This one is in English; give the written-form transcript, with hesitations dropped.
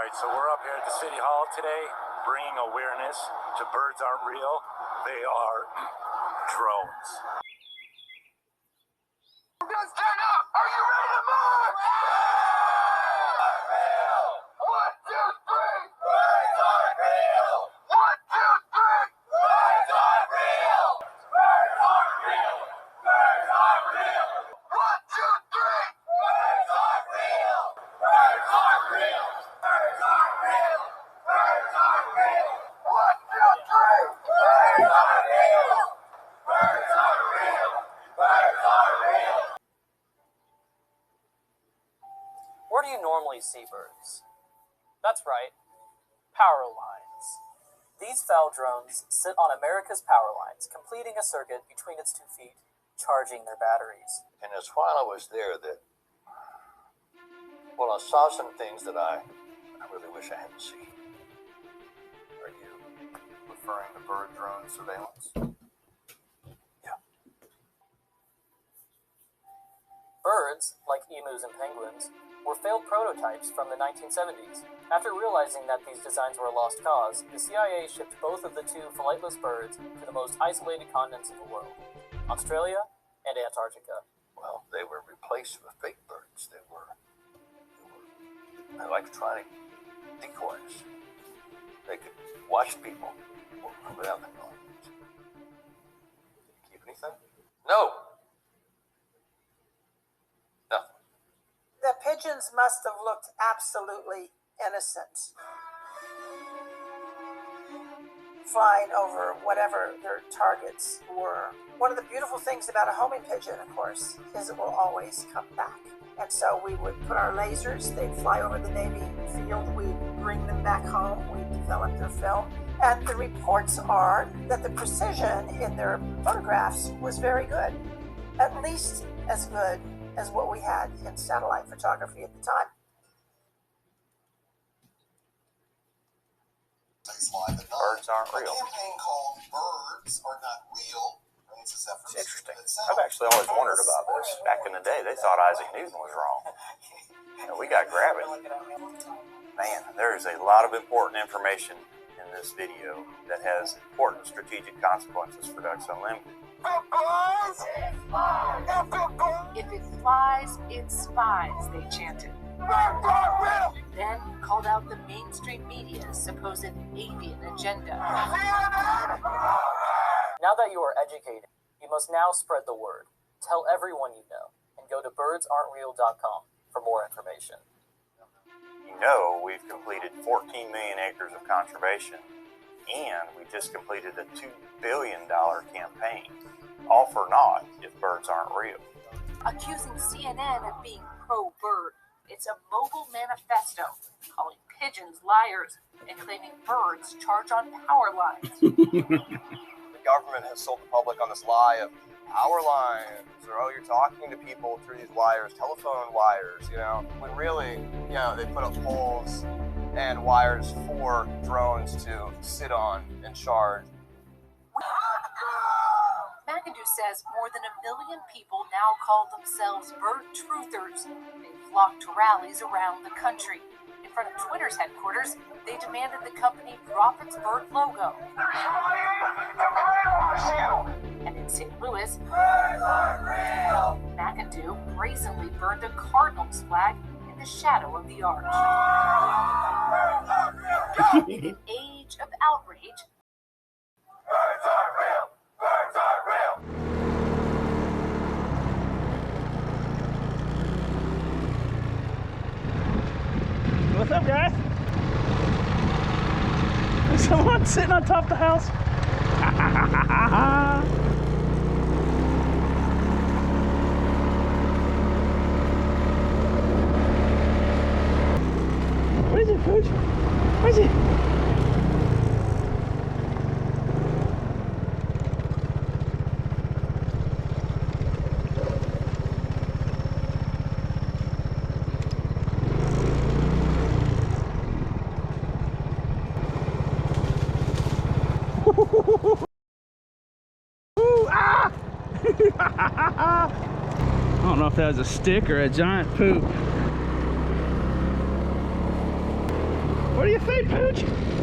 Alright, so we're up here at the City Hall today, bringing awareness to birds aren't real, they are drones. Guys, turn up! Are you ready to move? Birds are real! 1, 2, 3! Birds are real! 1, 2, 3! Birds are real! Birds are real! Birds are real! 1, 2, 3! Birds are real! Birds are real! Birds are real! Birds are real! 1, 2, 3! Birds are real! Birds are real! Birds are real! Where do you normally see birds? That's right, power lines. These foul drones sit on America's power lines, completing a circuit between its 2 feet, charging their batteries. And it's while I was there that, well, I saw some things that I really wish I hadn't seen. Are you referring to bird drone surveillance? Yeah. Birds, like emus and penguins, were failed prototypes from the 1970s. After realizing that these designs were a lost cause, the CIA shipped both of the 2 flightless birds to the most isolated continents in the world, Australia and Antarctica. Well, they were replaced with fake birds. They were electronic decoys. They could watch people without them knowing. Did you keep anything? No. Nothing. The pigeons must have looked absolutely innocent, flying over whatever their targets were. One of the beautiful things about a homing pigeon, of course, is it will always come back. And so we would put our lasers, they'd fly over the Navy field, we'd bring them back home, we'd develop their film. And the reports are that the precision in their photographs was very good, at least as good as what we had in satellite photography at the time. Birds aren't real. A campaign called Birds Are Not Real raises efforts. It's interesting. I've actually always wondered about this. Back in the day, they thought Isaac Newton was wrong. And we got gravity. Man, there is a lot of important information in this video that has important strategic consequences for Ducks Unlimited. If it flies, it spies, they chanted. Then called out the mainstream media's supposed avian agenda. Now that you are educated, you must now spread the word. Tell everyone you know, and go to birdsaren'treal.com for more information. You know, we've completed 14 million acres of conservation, and we just completed a $2 billion campaign. All for naught if birds aren't real. Accusing CNN of being pro-bird. It's a mobile manifesto calling pigeons liars and claiming birds charge on power lines. The government has sold the public on this lie of power lines, or oh, you're talking to people through these wires, telephone wires, when really, they put up poles and wires for drones to sit on and charge. McIndoe says more than 1 million people now call themselves bird truthers. They flock to rallies around the country. In front of Twitter's headquarters, they demanded the company drop its bird logo. And in St. Louis, McIndoe brazenly burned a Cardinals flag in the shadow of the arch. In an age of outrage, Birds are real! Birds are real! What's up, guys? There's someone sitting on top of the house. Where is it, Pooch? Where is it? I don't know if that was a stick or a giant poop. What do you think, Pooch?